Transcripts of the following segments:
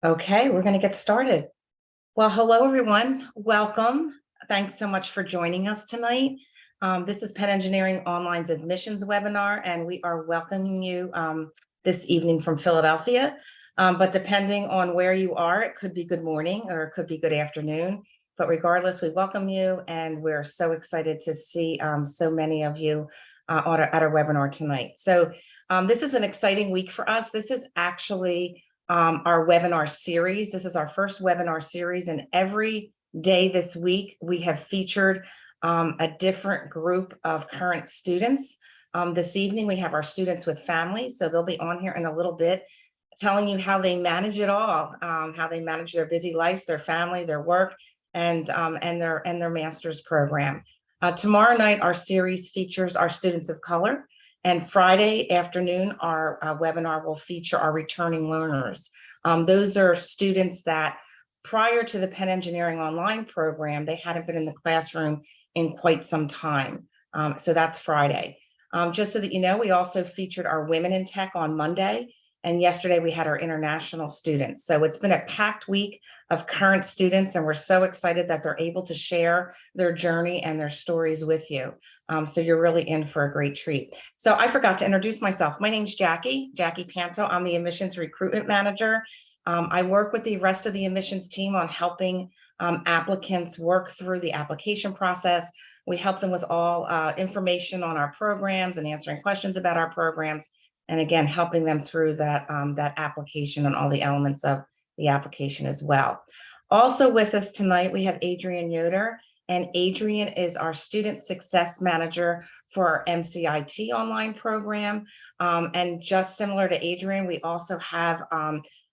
Okay, we're going to get started. Well, hello, everyone. Welcome. Thanks so much for joining us tonight. This is Penn Engineering Online's admissions webinar, and we are welcoming you this evening from Philadelphia. But depending on where you are, it could be good morning or it could be good afternoon. But regardless, we welcome you, and we're so excited to see so many of you at our webinar tonight. So this is an exciting week for us. This is actually our webinar series. This is our first webinar series, and every day this week we have featured a different group of current students. This evening we have our students with families, so they'll be on here in a little bit telling you how they manage it all, how they manage their busy lives, their family, their work, and their master's program. Tomorrow night our series features our students of color. And Friday afternoon, our webinar will feature our returning learners. Those are students that prior to the Penn Engineering Online program, they hadn't been in the classroom in quite some time. So that's Friday. Just so that you know, we also featured our women in tech on Monday. And yesterday we had our international students. So it's been a packed week of current students, and we're so excited that they're able to share their journey and their stories with you. So you're really in for a great treat. So I forgot to introduce myself. My name's Jackie Panto. I'm the admissions recruitment manager. I work with the rest of the admissions team on helping applicants work through the application process. We help them with all information on our programs and answering questions about our programs. And again, helping them through that, that application and all the elements of the application as well. Also with us tonight, we have Adrian Yoder, and Adrian is our student success manager for our MCIT online program. And just similar to Adrian, we also have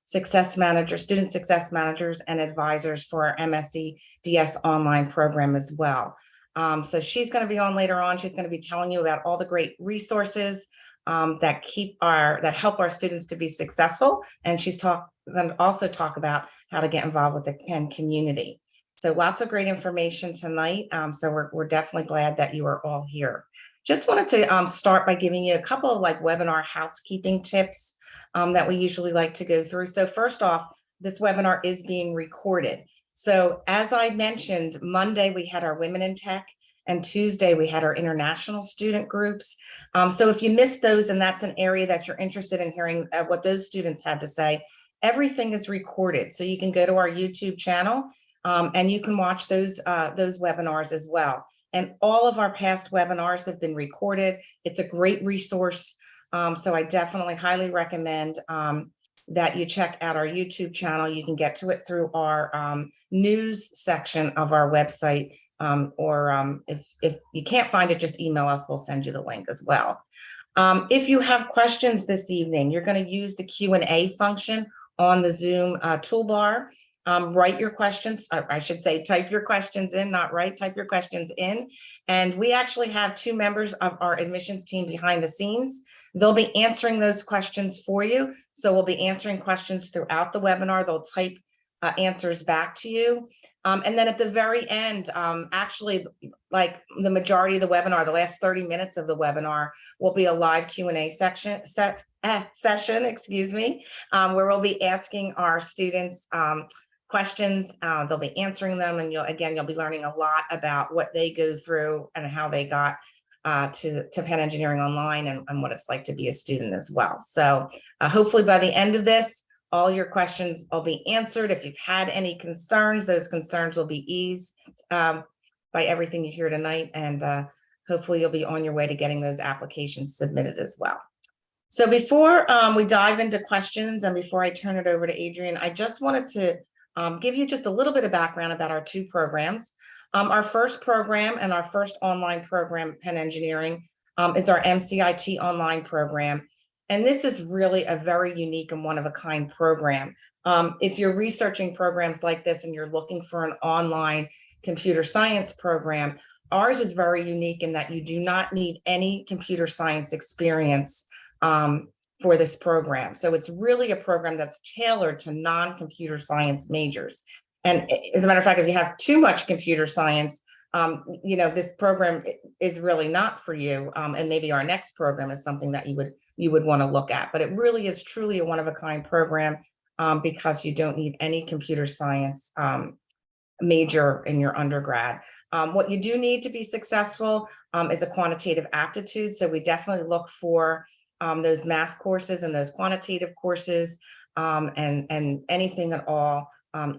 student success managers and advisors for our MSEDS online program as well. So she's going to be on later on. She's going to be telling you about all the great resources that help our students to be successful. And she's going to also talk about how to get involved with the Penn Community. So lots of great information tonight. So we're definitely glad that you are all here. Just wanted to start by giving you a couple of webinar housekeeping tips that we usually like to go through. So first off, this webinar is being recorded. So as I mentioned, Monday we had our Women in Tech, and Tuesday we had our international student groups. So if you missed those and that's an area that you're interested in hearing what those students had to say, everything is recorded. So you can go to our YouTube channel and you can watch those webinars as well. And all of our past webinars have been recorded. It's a great resource. So I definitely highly recommend that you check out our YouTube channel. You can get to it through our news section of our website. Or if you can't find it, just email us. We'll send you the link as well. If you have questions this evening, you're going to use the Q&A function on the Zoom toolbar. Write your questions, or I should say, type your questions in, not write, type your questions in. And we actually have two members of our admissions team behind the scenes. They'll be answering those questions for you. So we'll be answering questions throughout the webinar. They'll type answers back to you. And then at the very end, actually, like the majority of the webinar, the last 30 minutes of the webinar will be a live Q&A session, excuse me, where we'll be asking our students questions. They'll be answering them, and you'll be learning a lot about what they go through and how they got to Penn Engineering Online and what it's like to be a student as well. So hopefully by the end of this, all your questions will be answered. If you've had any concerns, those concerns will be eased by everything you hear tonight. And hopefully you'll be on your way to getting those applications submitted as well. So before we dive into questions and before I turn it over to Adrian, I just wanted to give you just a little bit of background about our two programs. Our first program and our first online program at Penn Engineering is our MCIT online program. And this is really a very unique and one-of-a-kind program. If you're researching programs like this and you're looking for an online computer science program, ours is very unique in that you do not need any computer science experience for this program. So it's really a program that's tailored to non-computer science majors. And as a matter of fact, if you have too much computer science, this program is really not for you. And maybe our next program is something that you would want to look at. But it really is truly a one-of-a-kind program. because you don't need any computer science major in your undergrad. What you do need to be successful is a quantitative aptitude. So we definitely look for those math courses and those quantitative courses, and anything at all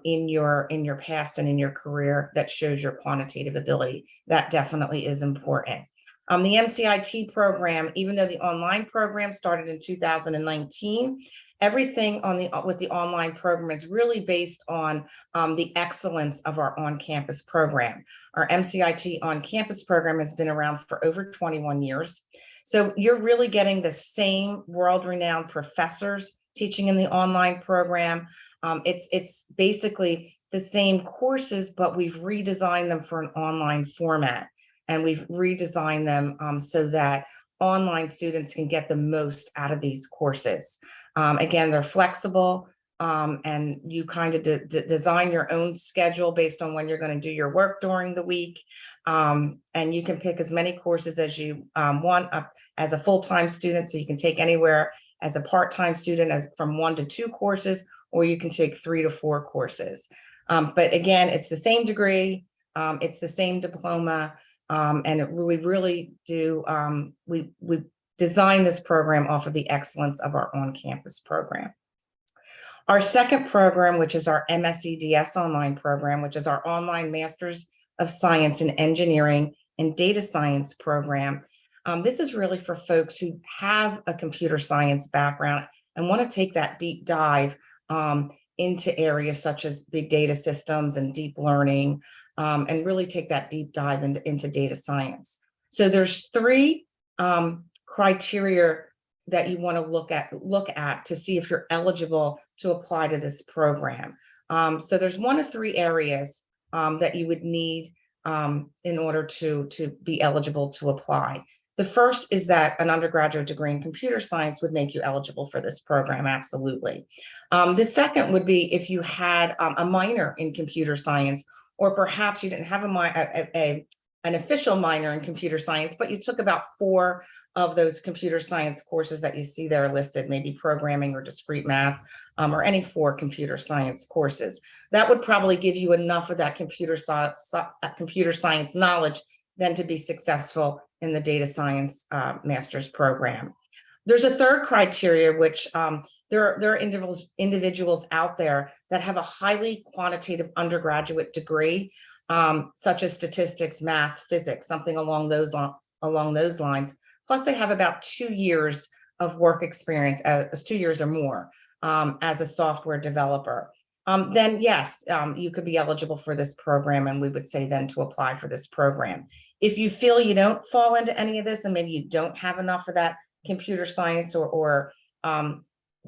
in your past and in your career that shows your quantitative ability. That definitely is important. The MCIT program, even though the online program started in 2019, everything with the online program is really based on the excellence of our on-campus program. Our MCIT on-campus program has been around for over 21 years. So you're really getting the same world-renowned professors teaching in the online program. It's basically the same courses, but we've redesigned them for an online format. And we've redesigned them so that online students can get the most out of these courses. Again, they're flexible, and you kind of design your own schedule based on when you're going to do your work during the week. And you can pick as many courses as you want as a full-time student. So you can take anywhere as a part-time student as from 1 to 2 courses, or you can take 3 to 4 courses. But again, it's the same degree, it's the same diploma. And we really do, we design this program off of the excellence of our on-campus program. Our second program, which is our MSEDS online program, which is our online Masters of Science in Engineering and Data Science program. This is really for folks who have a computer science background and want to take that deep dive into areas such as big data systems and deep learning, and really take that deep dive into data science. So there's 3 criteria that you want to look at to see if you're eligible to apply to this program. So there's 1 of 3 areas that you would need in order to be eligible to apply. The first is that an undergraduate degree in computer science would make you eligible for this program, absolutely. The second would be if you had a minor in computer science, or perhaps you didn't have an official minor in computer science, but you took about 4 of those computer science courses that you see there listed, maybe programming or discrete math, or any 4 computer science courses. That would probably give you enough of that computer science knowledge then to be successful in the data science master's program. There's a third criteria, which there are individuals out there that have a highly quantitative undergraduate degree, such as statistics, math, physics, something along those lines. Plus, they have about 2 years of work experience, 2 years or more, as a software developer. Then yes, you could be eligible for this program, and we would say then to apply for this program. If you feel you don't fall into any of this, and maybe you don't have enough of that computer science, or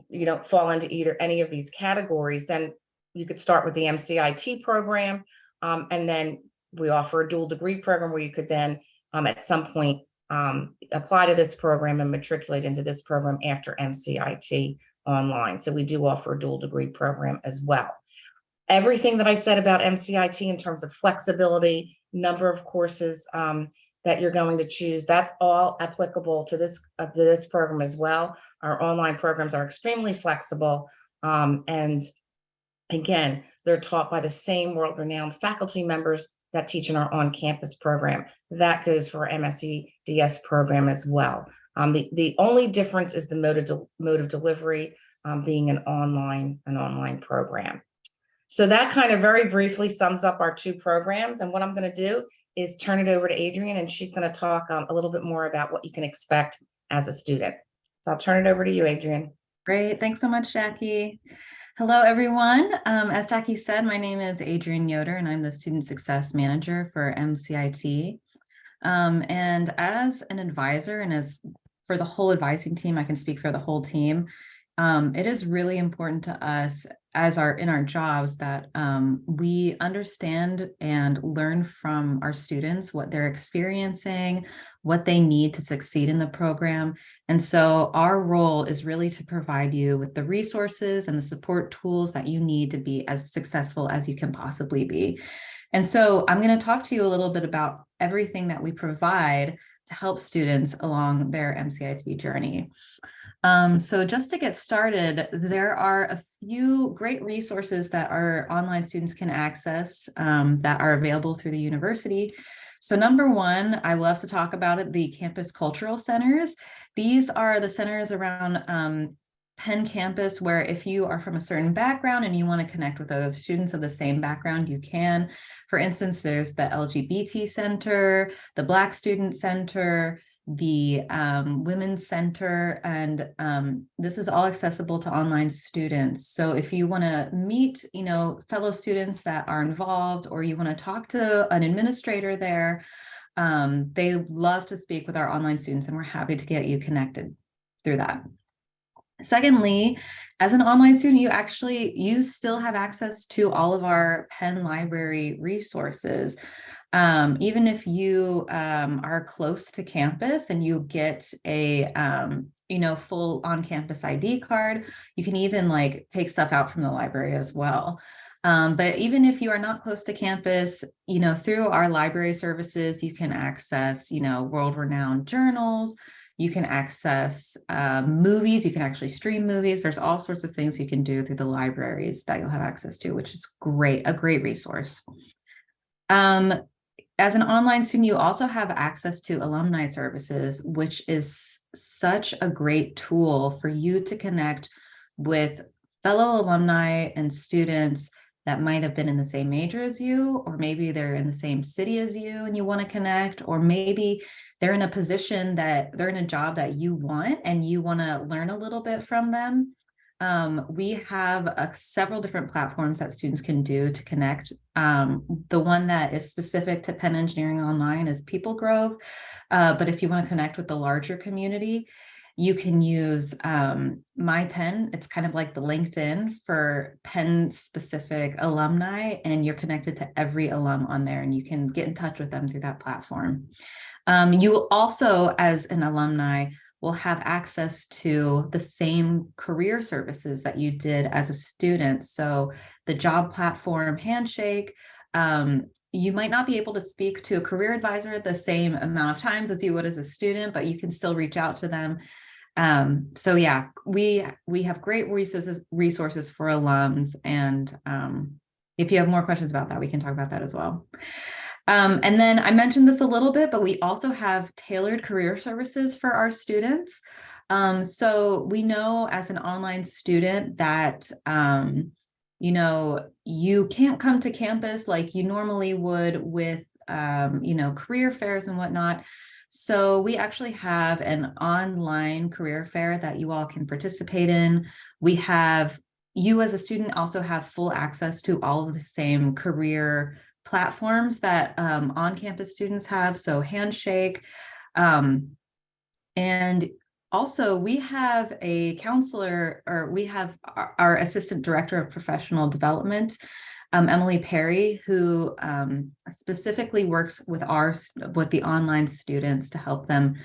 you don't fall into either any of these categories, then you could start with the MCIT program, and then we offer a dual degree program where you could then at some point apply to this program and matriculate into this program after MCIT online. So we do offer a dual degree program as well. Everything that I said about MCIT in terms of flexibility, number of courses that you're going to choose, that's all applicable to this program as well. Our online programs are extremely flexible, and again, they're taught by the same world-renowned faculty members that teach in our on-campus program. That goes for our MSEDS program as well. The only difference is the mode of delivery, being an online program. So that kind of very briefly sums up our 2 programs. And what I'm going to do is turn it over to Adrienne, and she's going to talk a little bit more about what you can expect as a student. So I'll turn it over to you, Adrienne. Great. Thanks so much, Jackie. Hello, everyone. As Jackie said, my name is Adrienne Yoder, and I'm the Student Success Manager for MCIT. And as an advisor, and as for the whole advising team, I can speak for the whole team. It is really important to us in our jobs that we understand and learn from our students what they're experiencing, what they need to succeed in the program. And so our role is really to provide you with the resources and the support tools that you need to be as successful as you can possibly be. And so I'm going to talk to you a little bit about everything that we provide to help students along their MCIT journey. So just to get started, there are a few great resources that our online students can access that are available through the university. So number one, I love to talk about it, the campus cultural centers. These are the centers around Penn campus where if you are from a certain background and you want to connect with other students of the same background, you can. For instance, there's the LGBT Center, the Black Student Center, the Women's Center, and this is all accessible to online students. So if you want to meet, fellow students that are involved, or you want to talk to an administrator there, they love to speak with our online students, and we're happy to get you connected through that. Secondly, as an online student, you still have access to all of our Penn Library resources. Even if you are close to campus and you get a full on-campus ID card, you can even take stuff out from the library as well. But even if you are not close to campus, through our library services, you can access, world-renowned journals. You can access movies. You can actually stream movies. There's all sorts of things you can do through the libraries that you'll have access to, which is a great resource. As an online student, you also have access to alumni services, which is such a great tool for you to connect with fellow alumni and students that might have been in the same major as you, or maybe they're in the same city as you and you want to connect, or maybe they're in a position that they're in a job that you want and you want to learn a little bit from them. We have several different platforms that students can do to connect. The one that is specific to Penn Engineering Online is People Grove. But if you want to connect with the larger community, you can use My Penn. It's kind of like the LinkedIn for Penn specific alumni, and you're connected to every alum on there, and you can get in touch with them through that platform. You also, as an alumni, will have access to the same career services that you did as a student. So the job platform Handshake, you might not be able to speak to a career advisor the same amount of times as you would as a student, but you can still reach out to them. So yeah, we have great resources for alums. And if you have more questions about that, we can talk about that as well. And then I mentioned this a little bit, but we also have tailored career services for our students. So we know as an online student that, you can't come to campus like you normally would with, career fairs and whatnot. So we actually have an online career fair that you all can participate in. You as a student also have full access to all of the same career platforms that on-campus students have, so Handshake. And also we have a counselor, or we have our assistant director of professional development, Emily Perry, who specifically works with the online students to help them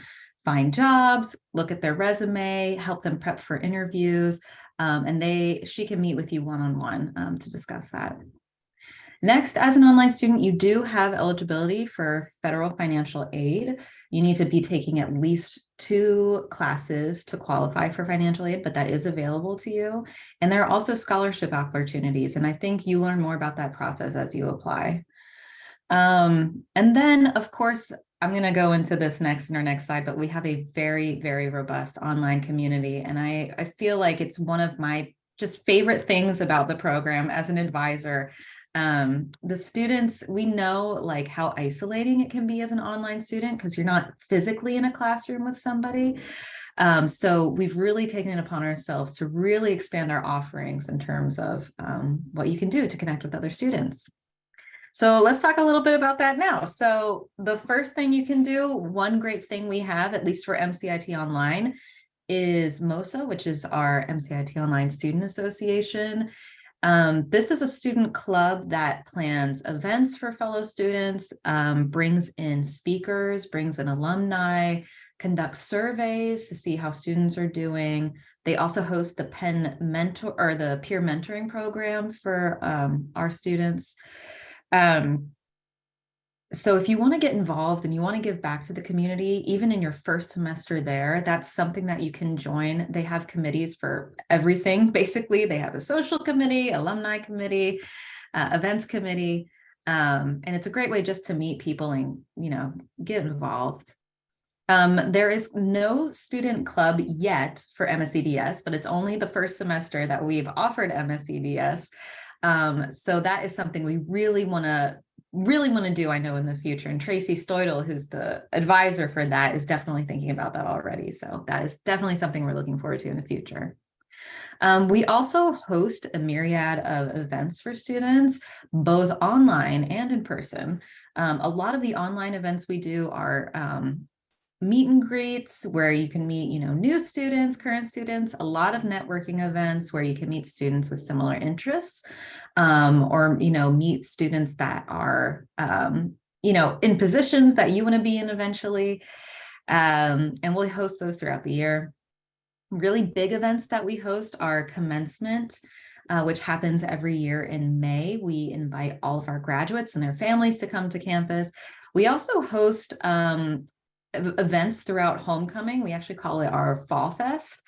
find jobs, look at their resume, help them prep for interviews, and she can meet with you one-on-one to discuss that. Next, as an online student, you do have eligibility for federal financial aid. You need to be taking at least 2 classes to qualify for financial aid, but that is available to you. And there are also scholarship opportunities, and I think you learn more about that process as you apply. And then, of course, I'm going to go into this next in our next slide, but we have a very, very robust online community. And I feel like it's one of my just favorite things about the program as an advisor. The students, we know how isolating it can be as an online student because you're not physically in a classroom with somebody. So we've really taken it upon ourselves to really expand our offerings in terms of what you can do to connect with other students. So let's talk a little bit about that now. So the first thing you can do, one great thing we have, at least for MCIT Online, is MOSA, which is our MCIT Online Student Association. This is a student club that plans events for fellow students, brings in speakers, brings in alumni, conducts surveys to see how students are doing. They also host the Penn Mentor, or the peer mentoring program for our students. So if you want to get involved and you want to give back to the community, even in your first semester there, that's something that you can join. They have committees for everything. Basically, they have a social committee, alumni committee, events committee. And it's a great way just to meet people and, get involved. There is no student club yet for MSEDS, but it's only the first semester that we've offered MSEDS. So that is something we really want to do, I know, in the future. And Tracy Stoidel, who's the advisor for that, is definitely thinking about that already. So that is definitely something we're looking forward to in the future. We also host a myriad of events for students, both online and in person. A lot of the online events we do are meet and greets where you can meet, new students, current students, a lot of networking events where you can meet students with similar interests, or, meet students that are, in positions that you want to be in eventually. And we'll host those throughout the year. Really big events that we host are commencement, which happens every year in May. We invite all of our graduates and their families to come to campus. We also host events throughout homecoming. We actually call it our Fall Fest,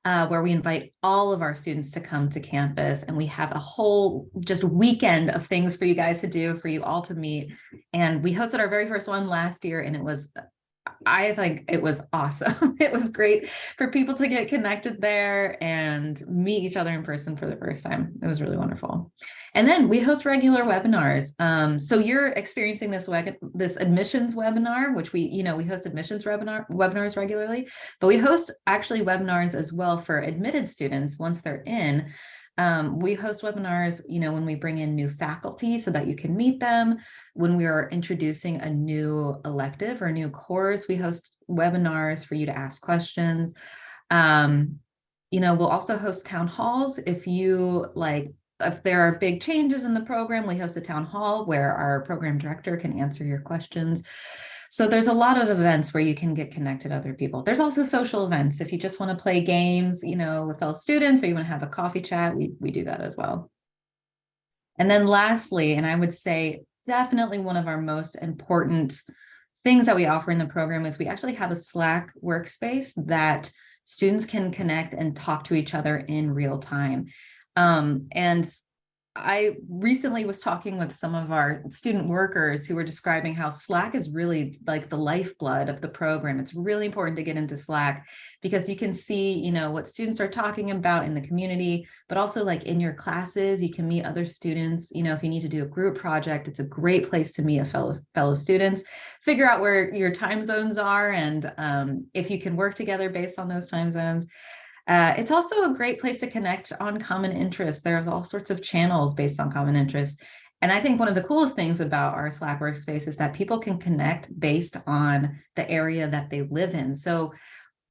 where we invite all of our students to come to campus, and we have a whole just weekend of things for you guys to do, for you all to meet. And we hosted our very first one last year, and I think it was awesome. It was great for people to get connected there and meet each other in person for the first time. It was really wonderful. And then we host regular webinars. So you're experiencing this admissions webinar, which we host admissions webinars regularly, but we host actually webinars as well for admitted students once they're in. We host webinars, when we bring in new faculty so that you can meet them. When we are introducing a new elective or a new course, we host webinars for you to ask questions. We'll also host town halls. If there are big changes in the program, we host a town hall where our program director can answer your questions. So there's a lot of events where you can get connected to other people. There's also social events. If you just want to play games, with fellow students, or you want to have a coffee chat, we do that as well. And then lastly, and I would say definitely one of our most important things that we offer in the program, is we actually have a Slack workspace that students can connect and talk to each other in real time. And I recently was talking with some of our student workers who were describing how Slack is really like the lifeblood of the program. It's really important to get into Slack because you can see, what students are talking about in the community, but also like in your classes, you can meet other students. If you need to do a group project, it's a great place to meet fellow students, figure out where your time zones are, and if you can work together based on those time zones. It's also a great place to connect on common interests. There's all sorts of channels based on common interests. And I think one of the coolest things about our Slack workspace is that people can connect based on the area that they live in. So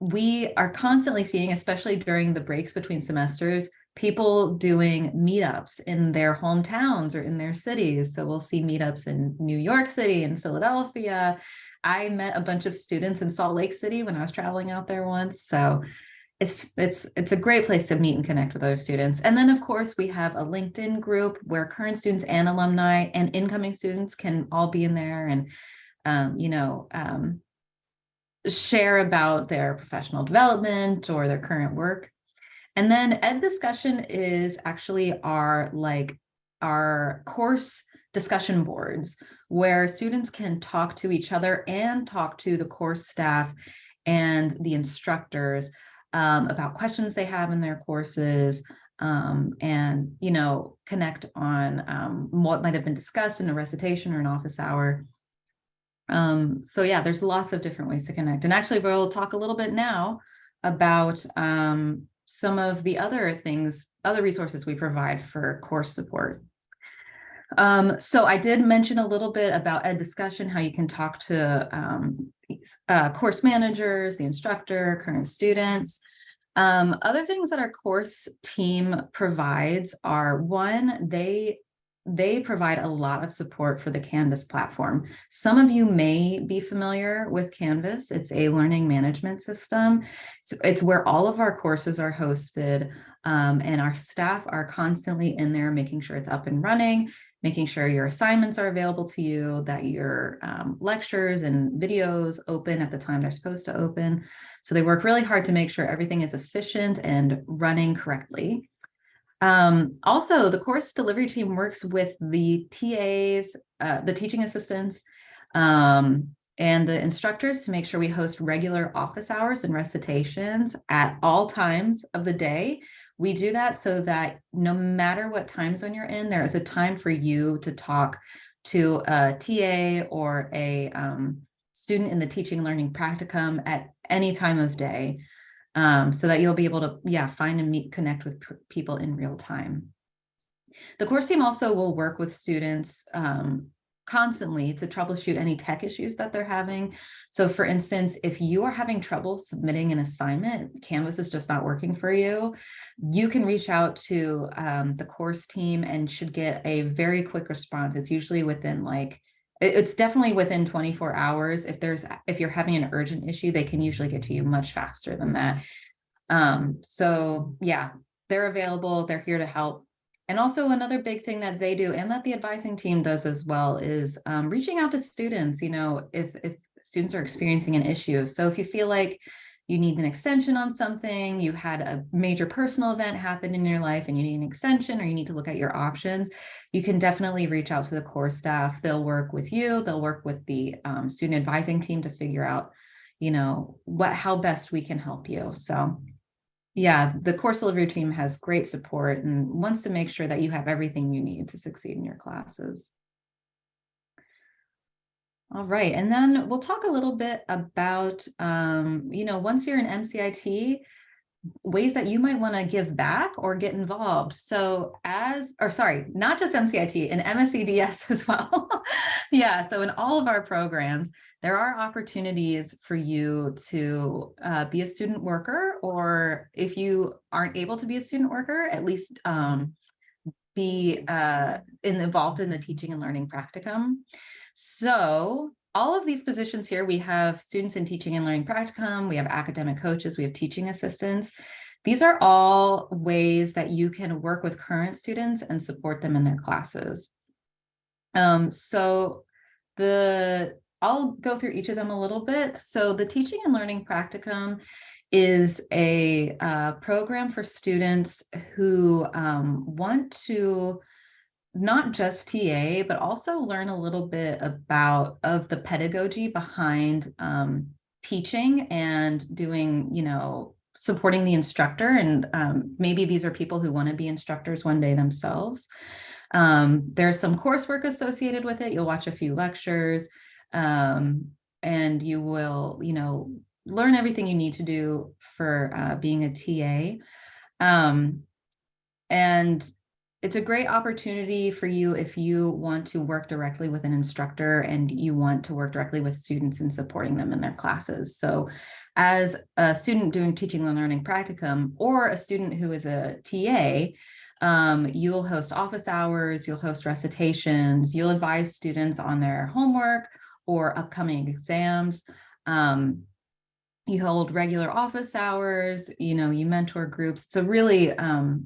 we are constantly seeing, especially during the breaks between semesters, people doing meetups in their hometowns or in their cities. So we'll see meetups in New York City and Philadelphia. I met a bunch of students in Salt Lake City when I was traveling out there once. So it's a great place to meet and connect with other students. And then, of course, we have a LinkedIn group where current students and alumni and incoming students can all be in there and, share about their professional development or their current work. And then Ed Discussion is actually our course discussion boards where students can talk to each other and talk to the course staff and the instructors about questions they have in their courses, and connect on what might have been discussed in a recitation or an office hour. So yeah, there's lots of different ways to connect. And actually, we'll talk a little bit now about some of the other resources we provide for course support. So I did mention a little bit about Ed Discussion, how you can talk to course managers, the instructor, current students. Other things that our course team provides are, one, they provide a lot of support for the Canvas platform. Some of you may be familiar with Canvas. It's a learning management system. It's where all of our courses are hosted, and our staff are constantly in there making sure it's up and running. making sure your assignments are available to you, that your lectures and videos open at the time they're supposed to open. So they work really hard to make sure everything is efficient and running correctly. Also, the course delivery team works with the TAs, the teaching assistants, and the instructors to make sure we host regular office hours and recitations at all times of the day. We do that so that no matter what time zone you're in, there is a time for you to talk to a TA or a student in the teaching and learning practicum at any time of day, so that you'll be able to, find and connect with people in real time. The course team also will work with students constantly to troubleshoot any tech issues that they're having. So for instance, if you are having trouble submitting an assignment, Canvas is just not working for you, you can reach out to the course team and should get a very quick response. It's usually within it's definitely within 24 hours. If you're having an urgent issue, they can usually get to you much faster than that. So yeah, they're available, they're here to help. And also another big thing that they do and that the advising team does as well is reaching out to students, if students are experiencing an issue. So if you feel like you need an extension on something, you had a major personal event happen in your life and you need an extension or you need to look at your options, you can definitely reach out to the course staff. They'll work with you, they'll work with the student advising team to figure out, how best we can help you. So yeah, the course delivery team has great support and wants to make sure that you have everything you need to succeed in your classes. All right, and then we'll talk a little bit about, once you're in MCIT, ways that you might want to give back or get involved. So not just MCIT, and MSEDS as well. Yeah, so in all of our programs, there are opportunities for you to be a student worker, or if you aren't able to be a student worker, at least be involved in the teaching and learning practicum. So all of these positions here, we have students in teaching and learning practicum, we have academic coaches, we have teaching assistants. These are all ways that you can work with current students and support them in their classes. I'll go through each of them a little bit. So the teaching and learning practicum is a program for students who want to not just TA, but also learn a little bit of the pedagogy behind teaching and doing, supporting the instructor. And maybe these are people who want to be instructors one day themselves. There's some coursework associated with it. You'll watch a few lectures and you will, learn everything you need to do for being a TA. And it's a great opportunity for you if you want to work directly with an instructor and you want to work directly with students and supporting them in their classes. So as a student doing teaching and learning practicum or a student who is a TA, you'll host office hours, you'll host recitations, you'll advise students on their homework or upcoming exams. You hold regular office hours, you mentor groups. So really,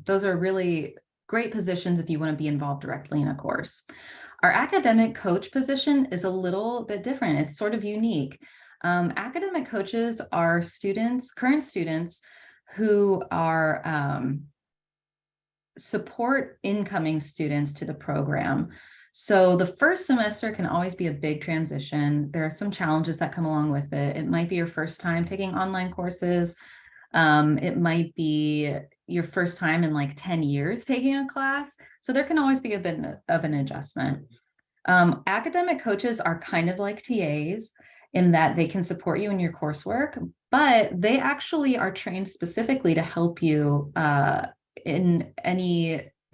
those are really great positions if you want to be involved directly in a course. Our academic coach position is a little bit different. It's sort of unique. Academic coaches are current students who are support incoming students to the program. So the first semester can always be a big transition. There are some challenges that come along with it. It might be your first time taking online courses. It might be your first time in like 10 years taking a class. So there can always be a bit of an adjustment. Academic coaches are kind of like TAs in that they can support you in your coursework, but they actually are trained specifically to help you if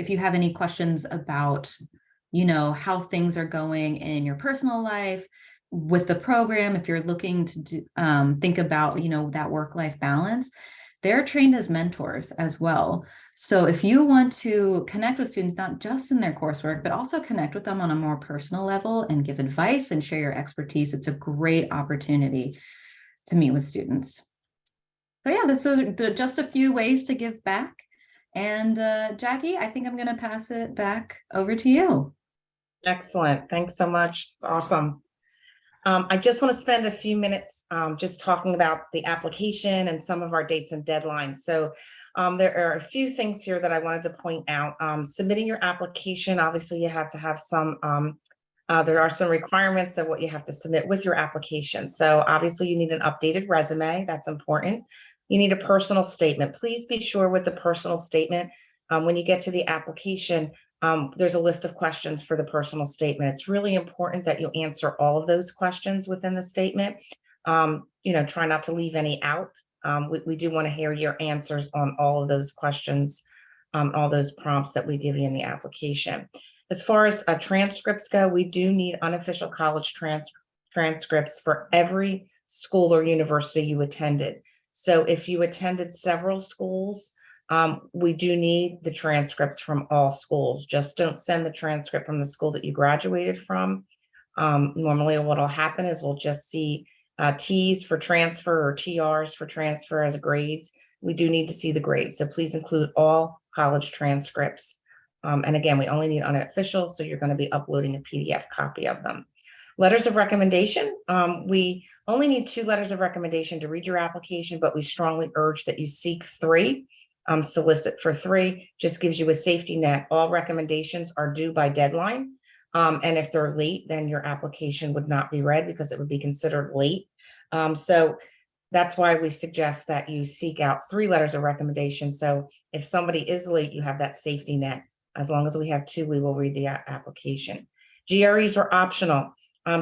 you have any questions about, how things are going in your personal life with the program. If you're looking to think about, that work-life balance, they're trained as mentors as well. So if you want to connect with students, not just in their coursework, but also connect with them on a more personal level and give advice and share your expertise, it's a great opportunity to meet with students. So yeah, this is just a few ways to give back. And Jackie, I think I'm going to pass it back over to you. Excellent. Thanks so much. It's awesome. I just want to spend a few minutes just talking about the application and some of our dates and deadlines. So there are a few things here that I wanted to point out. Submitting your application, obviously you have to have some, there are some requirements of what you have to submit with your application. So obviously you need an updated resume. That's important. You need a personal statement. Please be sure with the personal statement, when you get to the application, there's a list of questions for the personal statement. It's really important that you answer all of those questions within the statement. Try not to leave any out. We do want to hear your answers on all of those questions, all those prompts that we give you in the application. As far as transcripts go, we do need unofficial college transcripts for every school or university you attended. So if you attended several schools, we do need the transcripts from all schools. Just don't send the transcript from the school that you graduated from. Normally what will happen is we'll just see T's for transfer or TRs for transfer as grades. We do need to see the grades. So please include all college transcripts. And again, we only need unofficial, so you're going to be uploading a PDF copy of them. Letters of recommendation. We only need 2 letters of recommendation to read your application, but we strongly urge that you seek 3. Solicit for 3, just gives you a safety net. All recommendations are due by deadline. And if they're late, then your application would not be read because it would be considered late. So that's why we suggest that you seek out 3 letters of recommendation. So if somebody is late, you have that safety net. As long as we have 2, we will read the application. GREs are optional.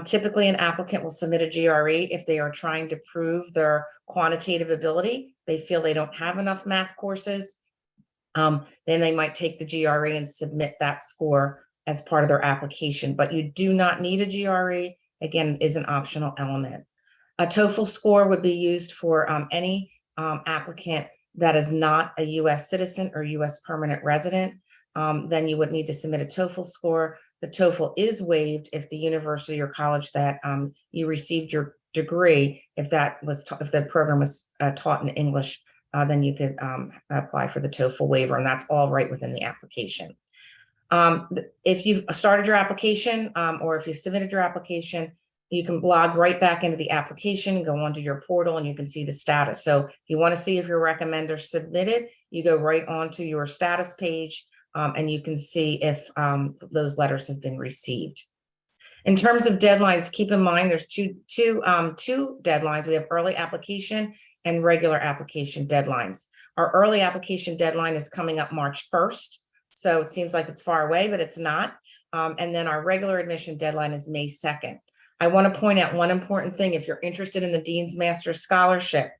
Typically, an applicant will submit a GRE if they are trying to prove their quantitative ability. They feel they don't have enough math courses. Then they might take the GRE and submit that score as part of their application. But you do not need a GRE. Again, is an optional element. A TOEFL score would be used for any applicant that is not a U.S. citizen or U.S. permanent resident. Then you would need to submit a TOEFL score. The TOEFL is waived if the university or college that you received your degree, if the program was taught in English, then you could apply for the TOEFL waiver, and that's all right within the application. If you've started your application or if you submitted your application, you can log right back into the application, go onto your portal, and you can see the status. So if you want to see if your recommender submitted, you go right onto your status page, and you can see if those letters have been received. In terms of deadlines, keep in mind there's two deadlines. We have early application and regular application deadlines. Our early application deadline is coming up March 1st. So it seems like it's far away, but it's not. And then our regular admission deadline is May 2nd. I want to point out one important thing. If you're interested in the Dean's Master Scholarship,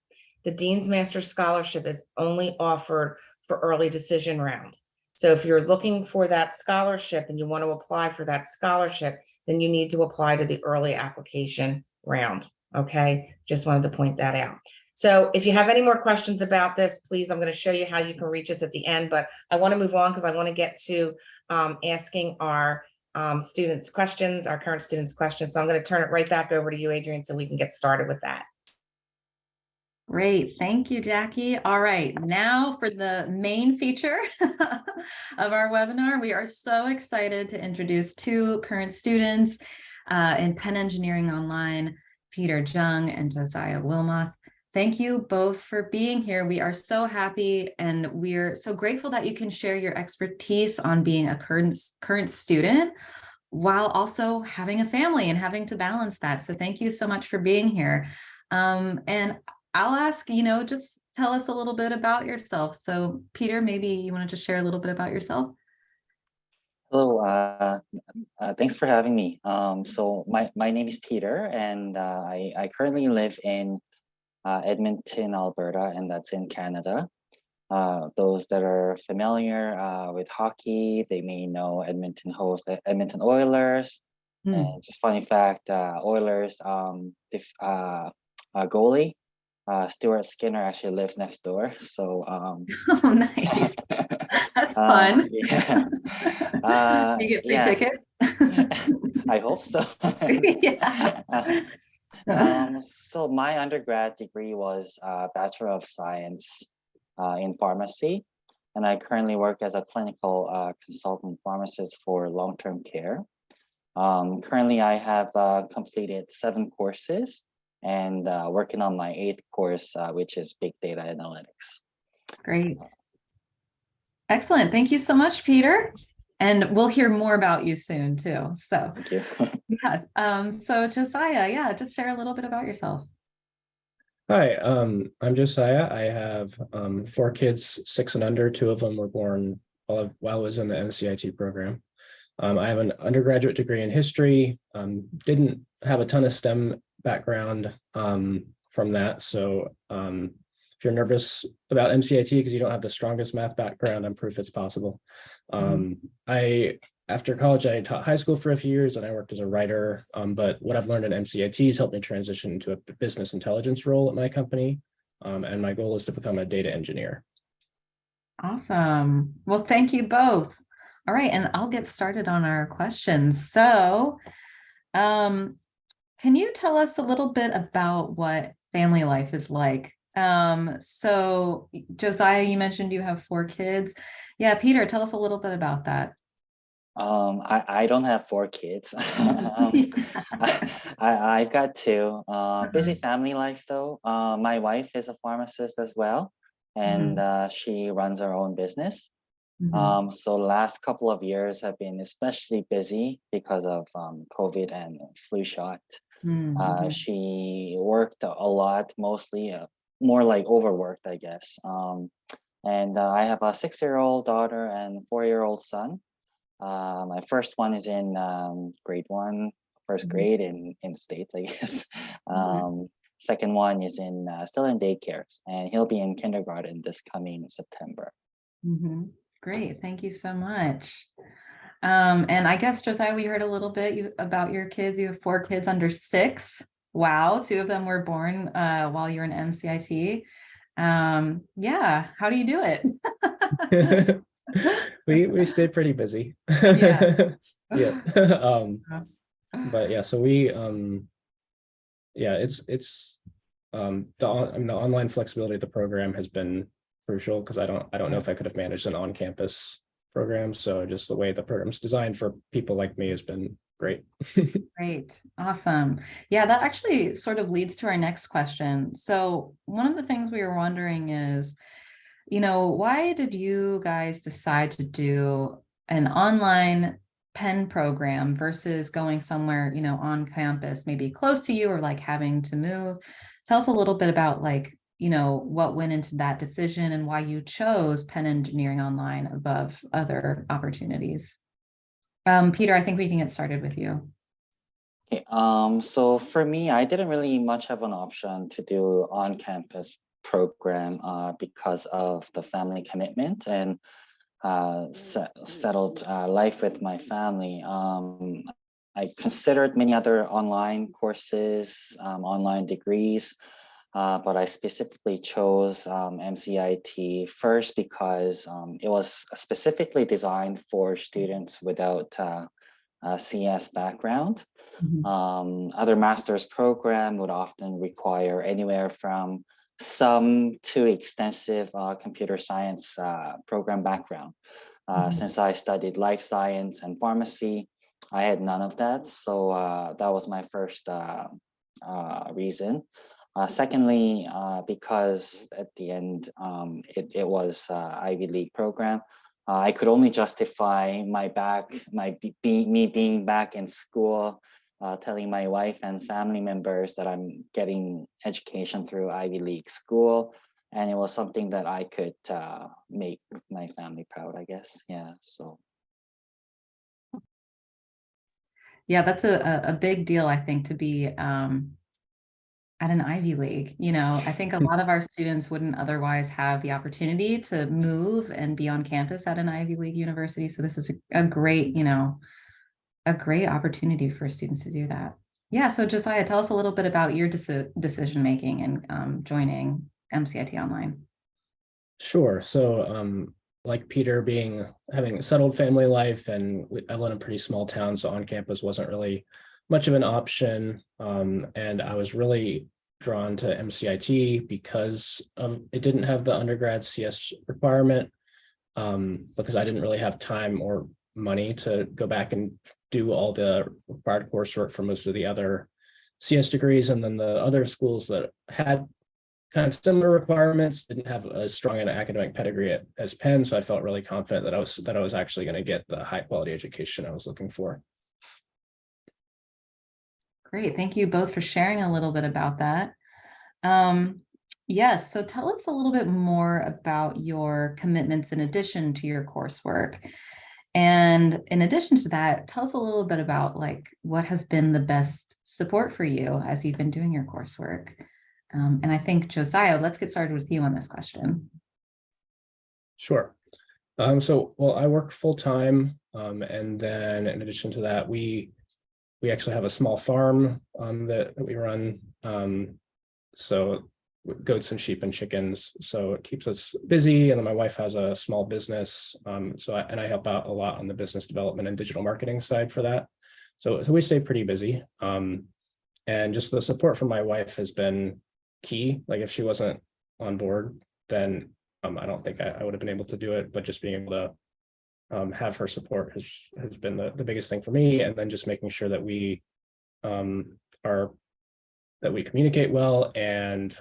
the Dean's Master Scholarship is only offered for early decision round. So if you're looking for that scholarship and you want to apply for that scholarship, then you need to apply to the early application round. Okay, just wanted to point that out. So if you have any more questions about this, please, I'm going to show you how you can reach us at the end, but I want to move on because I want to get to asking our students questions, our current students questions. So I'm going to turn it right back over to you, Adrienne, so we can get started with that. Great. Thank you, Jackie. All right, now for the main feature of our webinar. We are so excited to introduce 2 current students in Penn Engineering Online, Peter Jung and Josiah Wilmoth. Thank you both for being here. We are so happy and we're so grateful that you can share your expertise on being a current student while also having a family and having to balance that. So thank you so much for being here. And I'll ask, just tell us a little bit about yourself. So Peter, maybe you want to just share a little bit about yourself? Hello, thanks for having me. So my name is Peter, and I currently live in Edmonton, Alberta, and that's in Canada. Those that are familiar with hockey, they may know Edmonton hosts the Edmonton Oilers. And just funny fact, Oilers goalie, Stuart Skinner actually lives next door. So oh, nice. That's fun. Yeah. You get free tickets? I hope so. Yeah. So my undergrad degree was Bachelor of Science in Pharmacy, and I currently work as a clinical consultant pharmacist for long-term care. Currently, I have completed 7 courses and working on my 8th course, which is Big Data Analytics. Great. Excellent. Thank you so much, Peter. And we'll hear more about you soon too. So Thank you. yes. So Josiah, yeah, just share a little bit about yourself. Hi, I'm Josiah. I have 4 kids, 6 and under. 2 of them were born while I was in the MCIT program. I have an undergraduate degree in history. Didn't have a ton of STEM background from that. So if you're nervous about MCIT because you don't have the strongest math background, I'm proof it's possible. After college, I taught high school for a few years and I worked as a writer. But what I've learned in MCIT has helped me transition into a business intelligence role at my company. And my goal is to become a data engineer. Awesome. Well, thank you both. All right, and I'll get started on our questions. So, can you tell us a little bit about what family life is like? So Josiah, you mentioned you have 4 kids. Yeah, Peter, tell us a little bit about that. I don't have 4 kids. I've got 2. Busy family life though. My wife is a pharmacist as well, and she runs her own business. So last couple of years have been especially busy because of COVID and flu shot. She worked a lot, mostly more like overworked, I guess. And I have a 6-year-old daughter and 4-year-old son. My first one is in grade 1, first grade in States, I guess. Second one is in still in daycare, and he'll be in kindergarten this coming September. Great, thank you so much. And I guess, Josiah, we heard a little bit about your kids. You have 4 kids under 6. Wow, 2 of them were born while you were in MCIT. Yeah, how do do you do it? we stayed pretty busy. Yeah. Yeah. But yeah, so we yeah, it's the online flexibility of the program has been crucial because I don't know if I could have managed an on-campus program. So just the way the program's designed for people like me has been great. Great. Awesome. Yeah, that actually sort of leads to our next question. So one of the things we were wondering is, why did you guys decide to do an online Penn program versus going somewhere, on campus, maybe close to you or like having to move? Tell us a little bit about what went into that decision and why you chose Penn Engineering Online above other opportunities. Peter, I think we can get started with you. Okay, so for me, I didn't really much have an option to do on-campus program because of the family commitment and settled life with my family. I considered many other online courses, online degrees, but I specifically chose MCIT first because it was specifically designed for students without a CS background. Other master's program would often require anywhere from some to extensive computer science program background. Since I studied life science and pharmacy, I had none of that. So that was my first reason. Secondly, because at the end, it was Ivy League program, I could only justify me being back in school, telling my wife and family members that I'm getting education through Ivy League school, and it was something that I could make my family proud, I guess. Yeah, so. Yeah, that's a big deal, I think, to be at an Ivy League. I think a lot of our students wouldn't otherwise have the opportunity to move and be on campus at an Ivy League university. So this is a great, a great opportunity for students to do that. Yeah, so Josiah, tell us a little bit about your decision-making and joining MCIT Online. Sure. So like Peter, having a settled family life, and I live in a pretty small town, so on campus wasn't really much of an option. And I was really drawn to MCIT because it didn't have the undergrad CS requirement, because I didn't really have time or money to go back and do all the required coursework for most of the other CS degrees. And then the other schools that had kind of similar requirements didn't have as strong an academic pedigree as Penn. So I felt really confident that I was actually going to get the high quality education I was looking for. Great. Thank you both for sharing a little bit about that. Yes, so tell us a little bit more about your commitments in addition to your coursework. And in addition to that, tell us a little bit about like what has been the best support for you as you've been doing your coursework. And I think Josiah, let's get started with you on this question. Sure. Well, I work full time, and then in addition to that, we actually have a small farm that we run. So goats and sheep and chickens. So it keeps us busy. And then my wife has a small business. I help out a lot on the business development and digital marketing side for that. So we stay pretty busy. And just the support from my wife has been key. Like if she wasn't on board, then I don't think I would have been able to do it, but just being able to have her support has been the biggest thing for me. And then just making sure that we communicate well and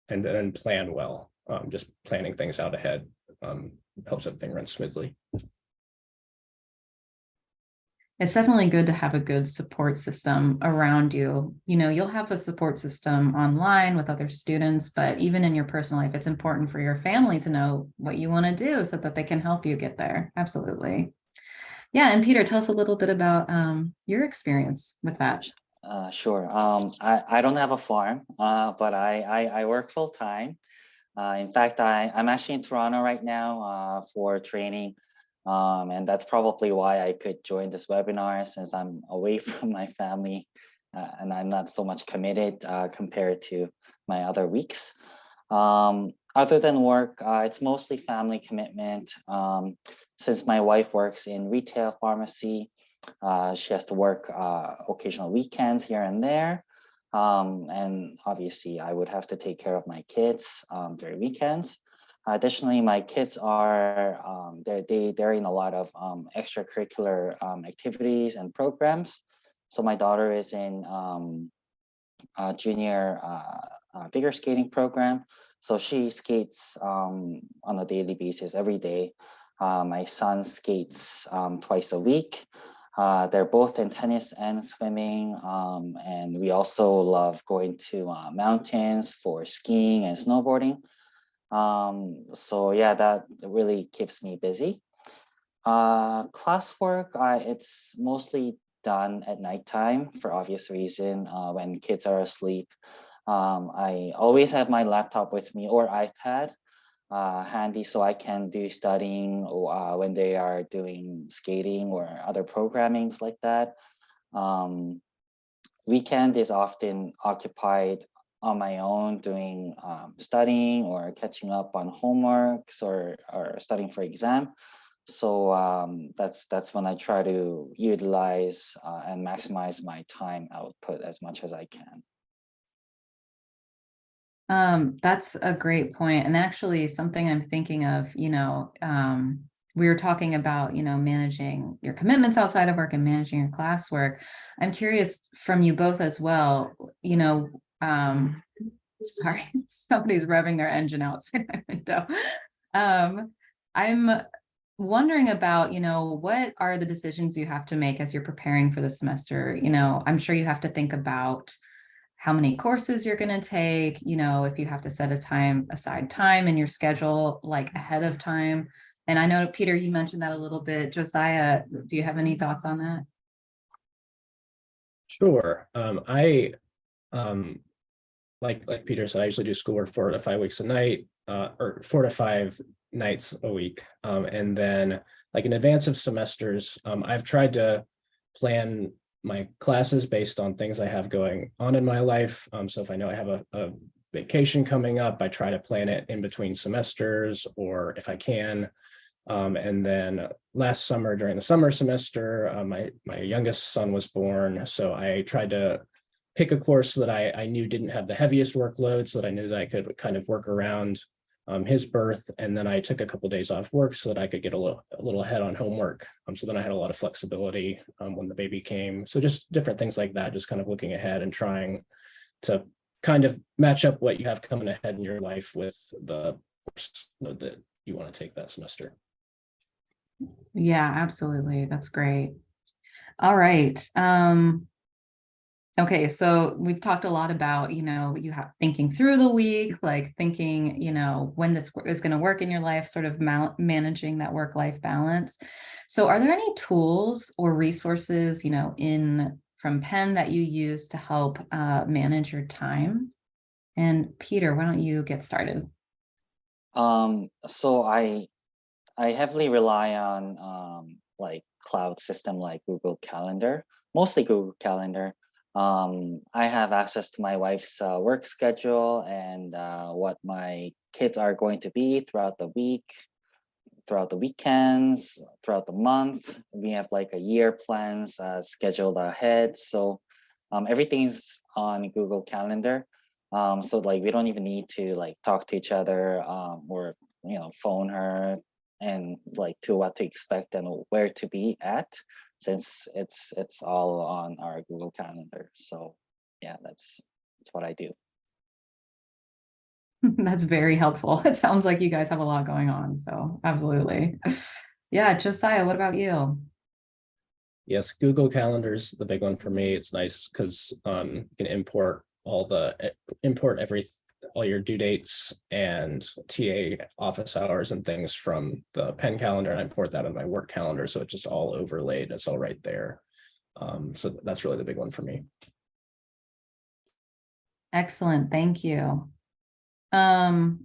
and plan well. Just planning things out ahead helps everything run smoothly. It's definitely good to have a good support system around you. You know, you'll have a support system online with other students, but even in your personal life, it's important for your family to know what you want to do so that they can help you get there. Absolutely. Yeah. And Peter, tell us a little bit about your experience with that. Sure. I don't have a farm, but I work full time. In fact, I'm actually in Toronto right now for training. And that's probably why I could join this webinar, since I'm away from my family and I'm not so much committed compared to my other weeks. Other than work, it's mostly family commitment. Since my wife works in retail pharmacy, she has to work occasional weekends here and there. And obviously I would have to take care of my kids during weekends. Additionally, my kids are, they're in a lot of extracurricular activities and programs. So my daughter is in a junior figure skating program. So she skates on a daily basis every day. My son skates twice a week. They're both in tennis and swimming. And we also love going to mountains for skiing and snowboarding. So yeah, that really keeps me busy. Classwork, it's mostly done at nighttime for obvious reason, when kids are asleep. I always have my laptop with me or iPad handy so I can do studying when they are doing skating or other programmings like that. Weekend is often occupied on my own doing studying or catching up on homeworks or studying for exam. So that's when I try to utilize and maximize my time output as much as I can. That's a great point. And actually something I'm thinking of, we were talking about, managing your commitments outside of work and managing your classwork. I'm curious from you both as well, sorry, somebody's revving their engine outside my window. I'm wondering about, what are the decisions you have to make as you're preparing for the semester? I'm sure you have to think about how many courses you're going to take, if you have to set aside time in your schedule, like ahead of time. And I know, Peter, you mentioned that a little bit. Josiah, do you have any thoughts on that? Sure. Like Peter said, I usually do schoolwork 4 to 5 weeks a night, or 4 to 5 nights a week. And then like in advance of semesters, I've tried to plan my classes based on things I have going on in my life. So if I know I have a vacation coming up, I try to plan it in between semesters, or if I can. And then last summer during the summer semester, my youngest son was born. So I tried to pick a course that I knew didn't have the heaviest workload, so that I knew that I could kind of work around his birth, and then I took a couple days off work so that I could get a little ahead on homework. So then I had a lot of flexibility when the baby came. So just different things like that, just kind of looking ahead and trying to kind of match up what you have coming ahead in your life with the course that you want to take that semester. Yeah, absolutely. That's great. All right. Okay, so we've talked a lot about, you have thinking through the week, like thinking, when this is going to work in your life, sort of managing that work-life balance. So are there any tools or resources, from Penn that you use to help manage your time? And Peter, why don't you get started? So I heavily rely on like cloud system like Google Calendar, mostly Google Calendar. I have access to my wife's work schedule and what my kids are going to be throughout the week, throughout the weekends, throughout the month. We have like a year plans scheduled ahead. So everything's on Google Calendar. So like we don't even need to like talk to each other or phone her and like to what to expect and where to be at, since it's all on our Google Calendar. So yeah, that's what I do. That's very helpful. It sounds like you guys have a lot going on. So absolutely. Yeah, Josiah, what about you? Yes, Google Calendar's the big one for me. It's nice because you can import all your due dates and TA office hours and things from the Penn calendar, and I import that in my work calendar, so it's just all overlaid. It's all right there. So that's really the big one for me. Excellent, thank you. Another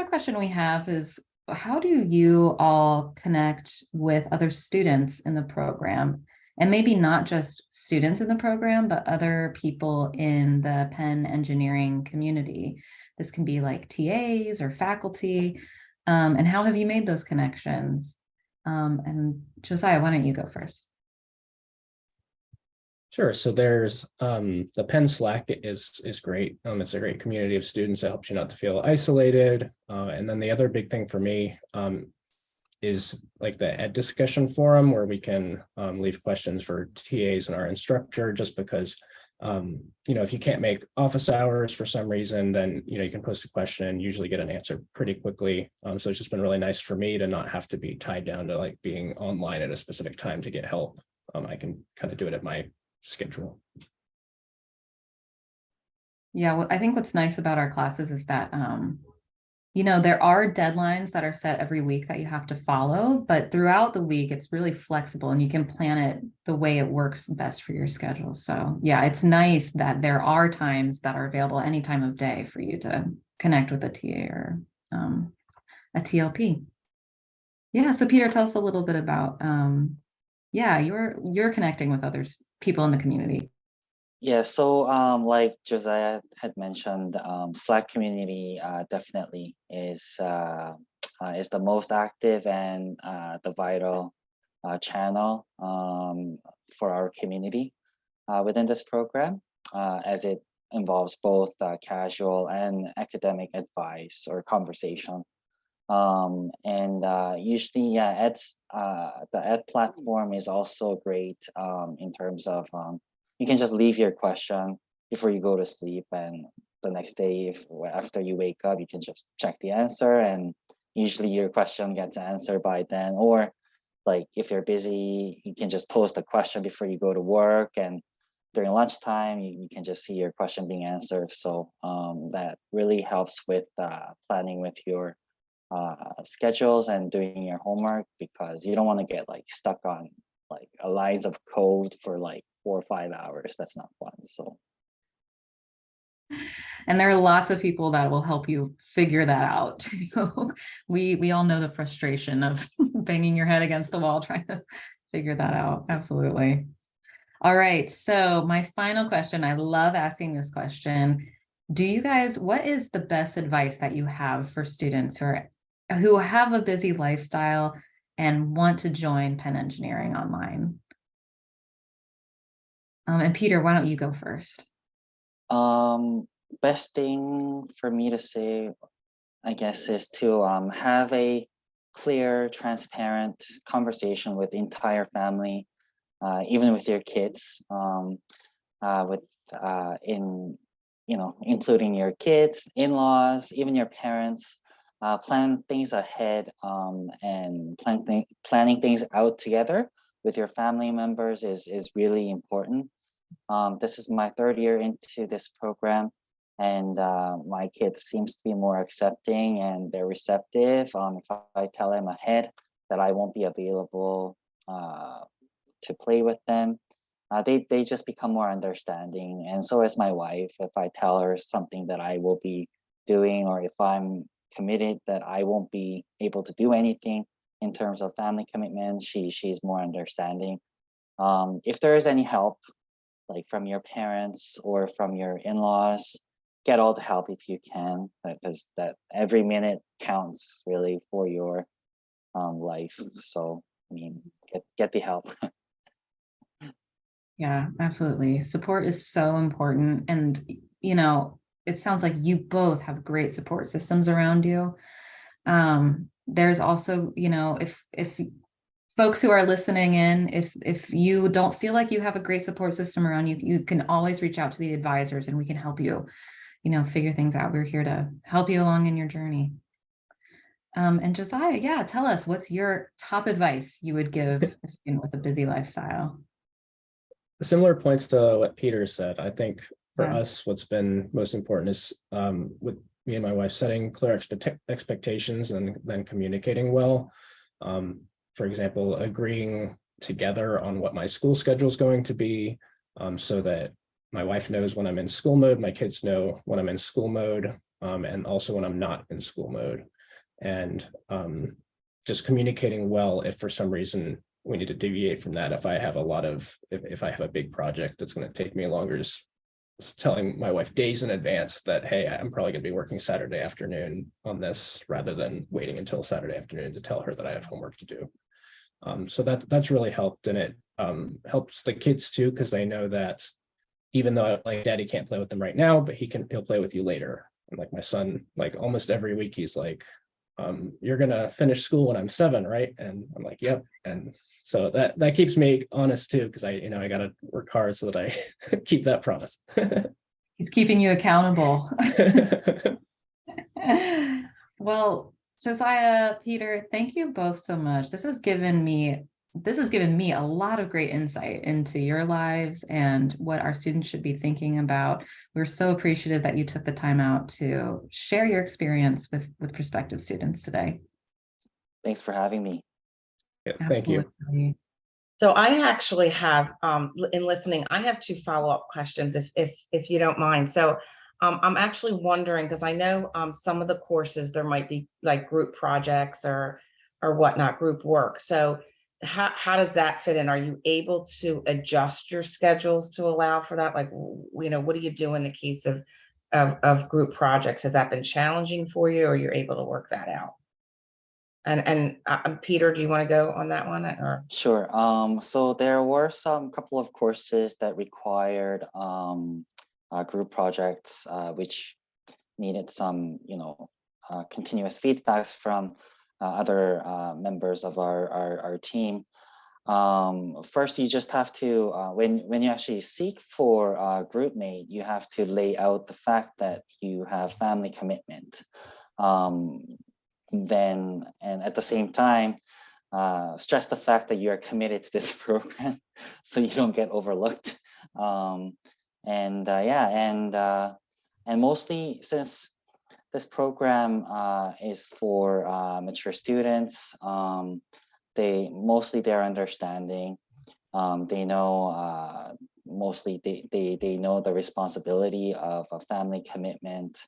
question we have is, how do you all connect with other students in the program? And maybe not just students in the program, but other people in the Penn Engineering community. This can be like TAs or faculty. And how have you made those connections? And Josiah, why don't you go first? Sure. So there's the Penn Slack is great. It's a great community of students that helps you not to feel isolated. And then the other big thing for me is like the ed discussion forum, where we can leave questions for TAs and our instructor, just because if you can't make office hours for some reason, then you can post a question and usually get an answer pretty quickly. So it's just been really nice for me to not have to be tied down to like being online at a specific time to get help. I can kind of do it at my schedule. Yeah, well, I think what's nice about our classes is that there are deadlines that are set every week that you have to follow, but throughout the week, it's really flexible and you can plan it the way it works best for your schedule. So yeah, it's nice that there are times that are available any time of day for you to connect with a TA or a TLP. Yeah, so Peter, tell us a little bit about, you're connecting with people in the community. Yeah, so like Josiah had mentioned, Slack community definitely is the most active and the vital channel for our community within this program, as it involves both casual and academic advice or conversation. And usually, yeah, the ed platform is also great in terms of you can just leave your question before you go to sleep, and the next day, after you wake up, you can just check the answer, and usually your question gets answered by then. Or like if you're busy, you can just post a question before you go to work, and during lunchtime, you can just see your question being answered. So that really helps with planning with your schedules and doing your homework, because you don't want to get like stuck on like a lines of code for like 4 or 5 hours. That's not fun. So and there are lots of people that will help you figure that out. We all know the frustration of banging your head against the wall trying to figure that out. Absolutely. All right, so my final question, I love asking this question. What is the best advice that you have for students who have a busy lifestyle and want to join Penn Engineering Online? And Peter, why don't you go first? best thing for me to say, I guess, is to have a clear, transparent conversation with the entire family, even with your kids, with including your kids, in-laws, even your parents. Plan things ahead, and planning things out together with your family members is really important. This is my 3rd year into this program, and my kids seems to be more accepting and they're receptive. If I tell them ahead that I won't be available to play with them, they just become more understanding. And so is my wife. If I tell her something that I will be doing, or if I'm committed that I won't be able to do anything in terms of family commitment, she's more understanding. If there is any help, like from your parents or from your in-laws, get all the help if you can, because that every minute counts really for your life. So I mean, get the help. Yeah, absolutely. Support is so important. And, you know, it sounds like you both have great support systems around you. There's also, you know, if folks who are listening in, if you don't feel like you have a great support system around you, you can always reach out to the advisors and we can help you, you know, figure things out. We're here to help you along in your journey. And Josiah, yeah, tell us, what's your top advice you would give a student with a busy lifestyle? Similar points to what Peter said. I think for Yeah. us, what's been most important is with me and my wife setting clear expectations and then communicating well. For example, agreeing together on what my school schedule is going to be, so that my wife knows when I'm in school mode, my kids know when I'm in school mode, and also when I'm not in school mode. And just communicating well if for some reason we need to deviate from that. If I have if I have a big project that's going to take me longer, just telling my wife days in advance that, hey, I'm probably going to be working Saturday afternoon on this, rather than waiting until Saturday afternoon to tell her that I have homework to do. So that's really helped, and it helps the kids too, because they know that even though like daddy can't play with them right now, but he'll play with you later. And like my son, like almost every week, he's like, you're gonna finish school when I'm 7, right? And I'm like, yep. And so that keeps me honest too, because I gotta work hard so that I keep that promise. He's keeping you accountable. Well, Josiah, Peter, thank you both so much. This has given me a lot of great insight into your lives and what our students should be thinking about. We're so appreciative that you took the time out to share your experience with prospective students today. Thanks for having me. Yeah, thank you. Absolutely. So I actually have, in listening, I have 2 follow-up questions if you don't mind. So I'm actually wondering, because I know some of the courses there might be like group projects or whatnot, group work. So how does that fit in? Are you able to adjust your schedules to allow for that? Like, you know, what do you do in the case of group projects? Has that been challenging for you, or you're able to work that out? And Peter, do you want to go on that one, or? Sure. So there were some couple of courses that required group projects, which needed some, continuous feedbacks from other members of our team. First, you just have to, when you actually seek for a group mate, you have to lay out the fact that you have family commitment. Then, and at the same time, stress the fact that you are committed to this program, so you don't get overlooked. And mostly since this program is for mature students, they're understanding. They know mostly they know the responsibility of a family commitment.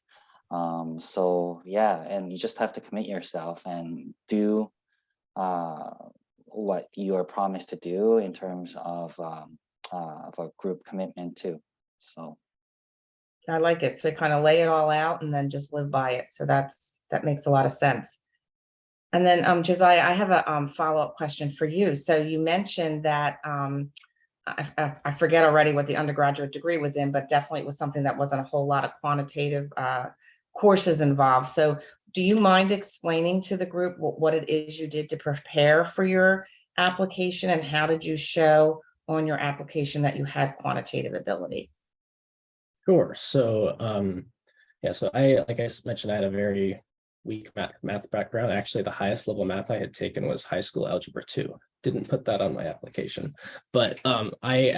So yeah, and you just have to commit yourself and do what you are promised to do in terms of a group commitment too. So I like it. So kind of lay it all out and then just live by it. So that makes a lot of sense. And then Josiah, I have a follow-up question for you. So you mentioned that I forget already what the undergraduate degree was in, but definitely it was something that wasn't a whole lot of quantitative courses involved. So do you mind explaining to the group what it is you did to prepare for your application, and how did you show on your application that you had quantitative ability? Sure. So, yeah, so like I mentioned, I had a very weak math background. Actually, the highest level math I had taken was high school algebra 2. Didn't put that on my application, but I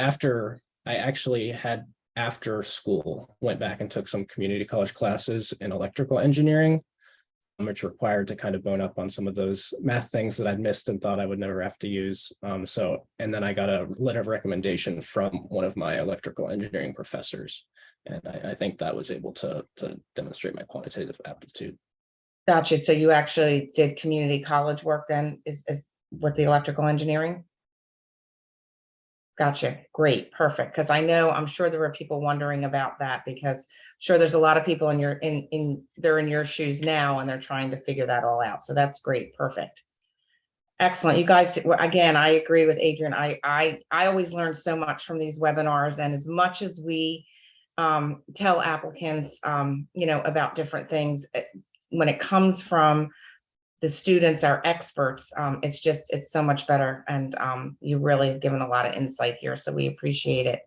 actually had, after school, went back and took some community college classes in electrical engineering, which required to kind of bone up on some of those math things that I'd missed and thought I would never have to use. And then I got a letter of recommendation from one of my electrical engineering professors. And I think that was able to demonstrate my quantitative aptitude. Gotcha. So you actually did community college work then, is with the electrical engineering? Gotcha. Great. Perfect. Because I'm sure there were people wondering about that, because sure there's a lot of people they're in your shoes now and they're trying to figure that all out. So that's great. Perfect. Excellent. You guys, again, I agree with Adrian. I always learn so much from these webinars, and as much as we tell applicants, about different things, when it comes from the students, our experts, it's so much better. And you really have given a lot of insight here. So we appreciate it.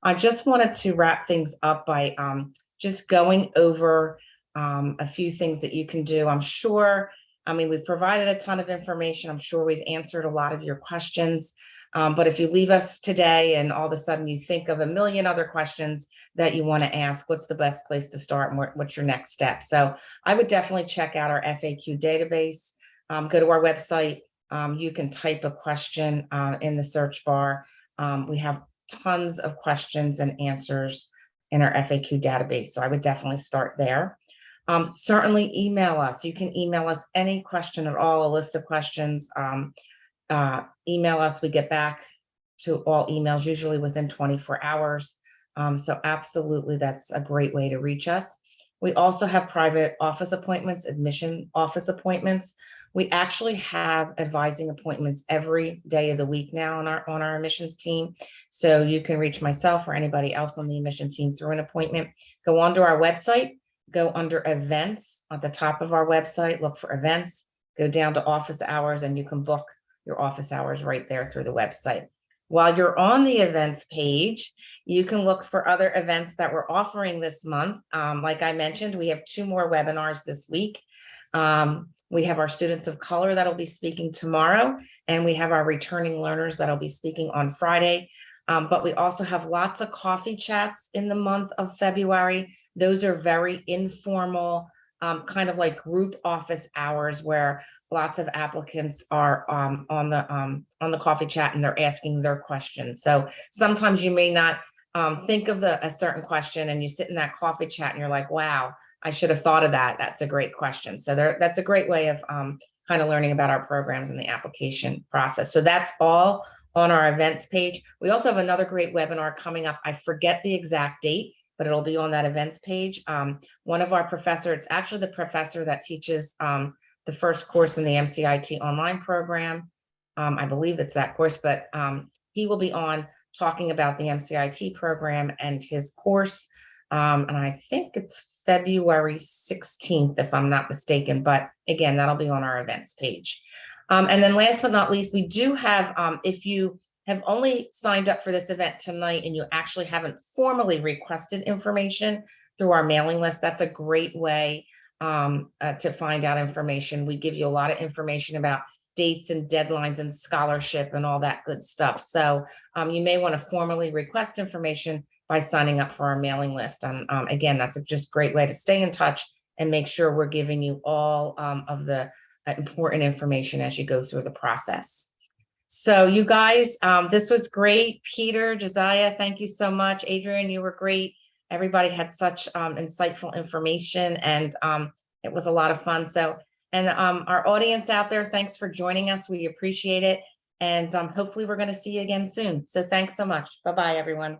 I just wanted to wrap things up by just going over a few things that you can do. We've provided a ton of information. I'm sure we've answered a lot of your questions. But if you leave us today and all of a sudden you think of a million other questions that you want to ask, what's the best place to start and what's your next step? So I would definitely check out our FAQ database. Go to our website. You can type a question in the search bar. We have tons of questions and answers in our FAQ database. So I would definitely start there. Certainly email us. You can email us any question at all, a list of questions. Email us. We get back to all emails usually within 24 hours. So absolutely, that's a great way to reach us. We also have private office appointments, admission office appointments. We actually have advising appointments every day of the week now on our admissions team. So you can reach myself or anybody else on the admission team through an appointment. Go onto our website, go under events at the top of our website, look for events, go down to office hours, and you can book your office hours right there through the website. While you're on the events page, you can look for other events that we're offering this month. Like I mentioned, we have 2 more webinars this week. We have our students of color that'll be speaking tomorrow, and we have our returning learners that'll be speaking on Friday. But we also have lots of coffee chats in the month of February. Those are very informal, kind of like group office hours where lots of applicants are on the coffee chat and they're asking their questions. So sometimes you may not think of a certain question, and you sit in that coffee chat and you're like, wow, I should have thought of that. That's a great question. So that's a great way of kind of learning about our programs and the application process. So that's all on our events page. We also have another great webinar coming up. I forget the exact date, but it'll be on that events page. One of our professors, it's actually the professor that teaches the first course in the MCIT online program. I believe it's that course, but he will be on talking about the MCIT program and his course. And I think it's February 16th, if I'm not mistaken, but again, that'll be on our events page. And then last but not least, we do have, if you have only signed up for this event tonight and you actually haven't formally requested information through our mailing list, that's a great way to find out information. We give you a lot of information about dates and deadlines and scholarship and all that good stuff. So you may want to formally request information by signing up for our mailing list. And again, that's just a great way to stay in touch and make sure we're giving you all of the important information as you go through the process. So you guys, this was great. Peter, Josiah, thank you so much. Adrian, you were great. Everybody had such insightful information, and it was a lot of fun. So, and our audience out there, thanks for joining us. We appreciate it. And hopefully we're going to see you again soon. So thanks so much. Bye-bye, everyone.